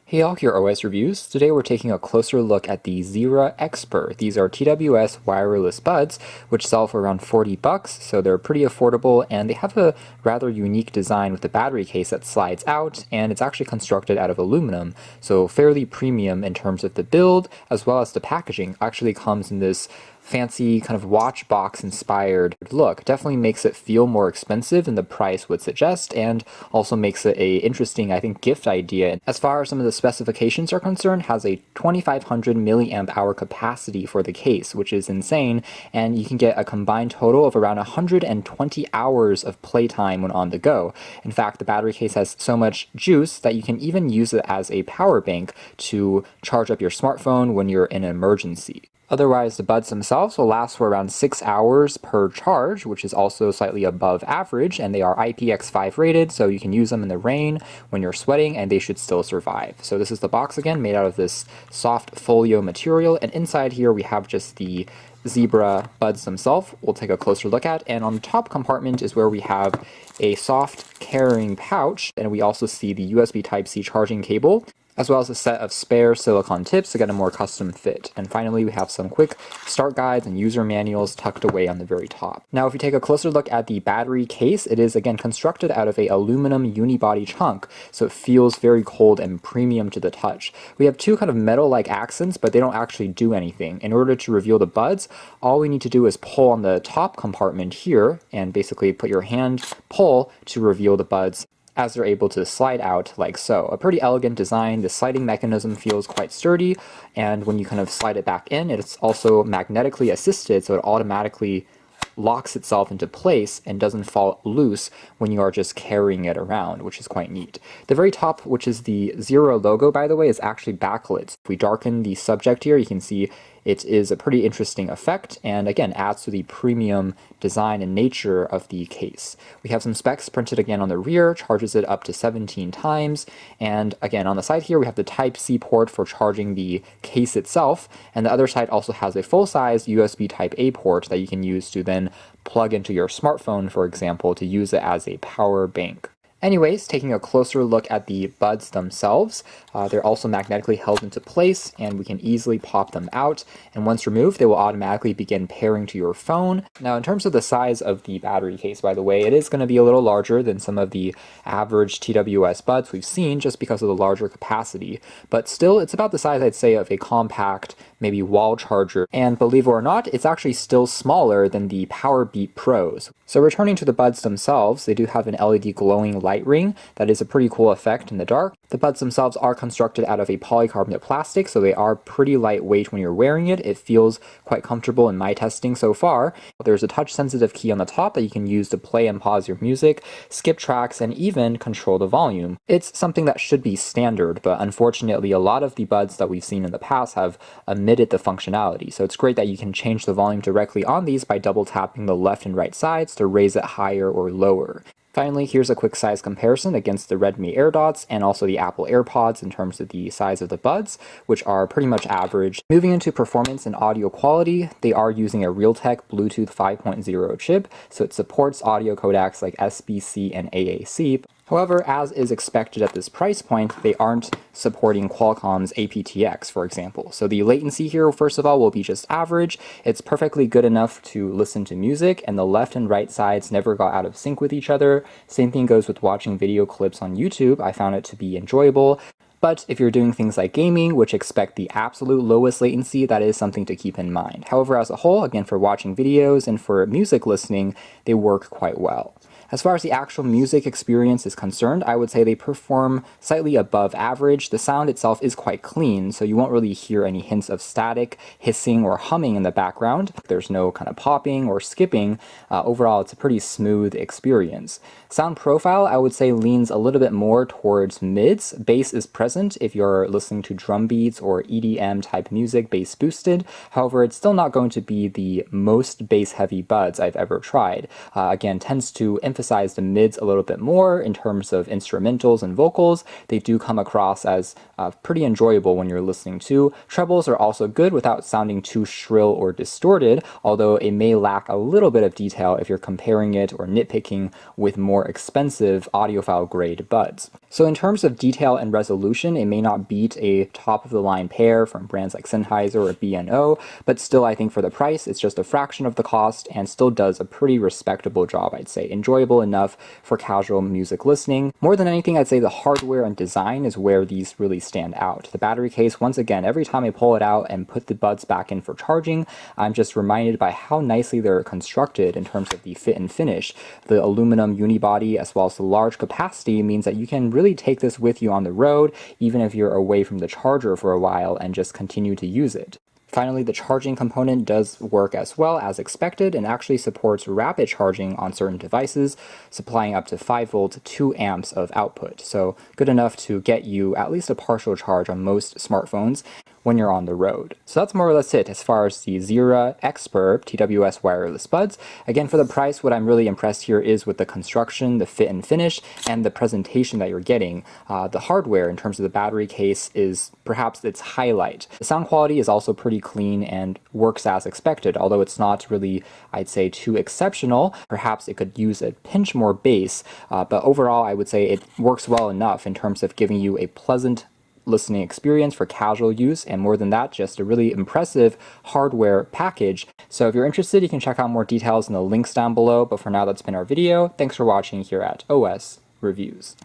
Hey all, here are OS Reviews. Today we're taking a closer look at the ZEERA XPER. These are TWS wireless buds, which sell for around 40 bucks, so they're pretty affordable, and they have a rather unique design with the battery case that slides out, and it's actually constructed out of aluminum, so fairly premium in terms of the build, as well as the packaging. Actually comes in this fancy kind of watch box inspired look. Definitely makes it feel more expensive than the price would suggest, and also makes it a interesting, I think, gift idea. As far as some of the specifications are concerned, has a 2500 milliamp hour capacity for the case, which is insane, and you can get a combined total of around 120 hours of playtime when on the go. In fact, the battery case has so much juice that you can even use it as a power bank to charge up your smartphone when you're in an emergency. Otherwise, the buds themselves will last for around 6 hours per charge, which is also slightly above average, and they are IPX5 rated, so you can use them in the rain when you're sweating, and they should still survive. So this is the box again, made out of this soft folio material, and inside here we have just the ZEERA buds themselves we'll take a closer look at, and on the top compartment is where we have a soft carrying pouch, and we also see the USB Type-C charging cable, as well as a set of spare silicone tips to get a more custom fit. And finally, we have some quick start guides and user manuals tucked away on the very top. Now, if we take a closer look at the battery case, it is again constructed out of a aluminum unibody chunk, so it feels very cold and premium to the touch. We have two kind of metal-like accents, but they don't actually do anything. In order to reveal the buds, all we need to do is pull on the top compartment here, and basically put your hand pull to reveal the buds, as they're able to slide out like so. A pretty elegant design. The sliding mechanism feels quite sturdy, and when you kind of slide it back in, it's also magnetically assisted, so it automatically locks itself into place and doesn't fall loose when you are just carrying it around, which is quite neat. The very top, which is the ZEERA logo, by the way, is actually backlit. If we darken the subject here, you can see it is a pretty interesting effect, and again, adds to the premium design and nature of the case. We have some specs printed again on the rear, charges it up to 17 times, and again, on the side here, we have the Type-C port for charging the case itself, and the other side also has a full-size USB Type-A port that you can use to then plug into your smartphone, for example, to use it as a power bank. Anyways, taking a closer look at the buds themselves, they're also magnetically held into place, and we can easily pop them out, and once removed, they will automatically begin pairing to your phone. Now, in terms of the size of the battery case, by the way, it is going to be a little larger than some of the average TWS buds we've seen, just because of the larger capacity, but still, it's about the size, I'd say, of a compact, maybe wall charger, and believe it or not, it's actually still smaller than the Powerbeat Pros. So returning to the buds themselves, they do have an LED glowing light ring that is a pretty cool effect in the dark. The buds themselves are constructed out of a polycarbonate plastic, so they are pretty lightweight when you're wearing it. It feels quite comfortable in my testing so far. There's a touch-sensitive key on the top that you can use to play and pause your music, skip tracks, and even control the volume. It's something that should be standard, but unfortunately a lot of the buds that we've seen in the past have omitted the functionality, so it's great that you can change the volume directly on these by double tapping the left and right sides to raise it higher or lower. Finally, here's a quick size comparison against the Redmi AirDots and also the Apple AirPods in terms of the size of the buds, which are pretty much average. Moving into performance and audio quality, they are using a Realtek Bluetooth 5.0 chip, so it supports audio codecs like SBC and AAC. However, as is expected at this price point, they aren't supporting Qualcomm's aptX, for example. So the latency here, first of all, will be just average. It's perfectly good enough to listen to music, and the left and right sides never got out of sync with each other. Same thing goes with watching video clips on YouTube. I found it to be enjoyable. But if you're doing things like gaming, which expect the absolute lowest latency, that is something to keep in mind. However, as a whole, again, for watching videos and for music listening, they work quite well. As far as the actual music experience is concerned, I would say they perform slightly above average. The sound itself is quite clean, so you won't really hear any hints of static, hissing, or humming in the background. There's no kind of popping or skipping. Overall, it's a pretty smooth experience. Sound profile, I would say, leans a little bit more towards mids. Bass is present if you're listening to drum beats or EDM type music, bass boosted. However, it's still not going to be the most bass heavy buds I've ever tried. Again, tends to emphasize emphasize the mids a little bit more in terms of instrumentals and vocals. They do come across as pretty enjoyable when you're listening to. Trebles are also good without sounding too shrill or distorted, although it may lack a little bit of detail if you're comparing it or nitpicking with more expensive audiophile grade buds. So in terms of detail and resolution, it may not beat a top-of-the-line pair from brands like Sennheiser or B&O, but still I think for the price, it's just a fraction of the cost and still does a pretty respectable job, I'd say. Enjoyable enough for casual music listening. More than anything, I'd say the hardware and design is where these really stand out. The battery case, once again, every time I pull it out and put the buds back in for charging, I'm just reminded by how nicely they're constructed in terms of the fit and finish. The aluminum unibody as well as the large capacity means that you can really take this with you on the road, even if you're away from the charger for a while, and just continue to use it. Finally, the charging component does work as well as expected and actually supports rapid charging on certain devices, supplying up to 5 volts, 2 amps of output. So good enough to get you at least a partial charge on most smartphones when you're on the road. So that's more or less it as far as the ZEERA XPER TWS wireless buds. Again, for the price, what I'm really impressed here is with the construction, the fit and finish, and the presentation that you're getting. The hardware in terms of the battery case is perhaps its highlight. The sound quality is also pretty clean and works as expected, although it's not really, I'd say, too exceptional. Perhaps it could use a pinch more bass, but overall I would say it works well enough in terms of giving you a pleasant listening experience for casual use, and more than that, just a really impressive hardware package. So if you're interested, you can check out more details in the links down below, but for now, that's been our video. Thanks for watching here at OS Reviews.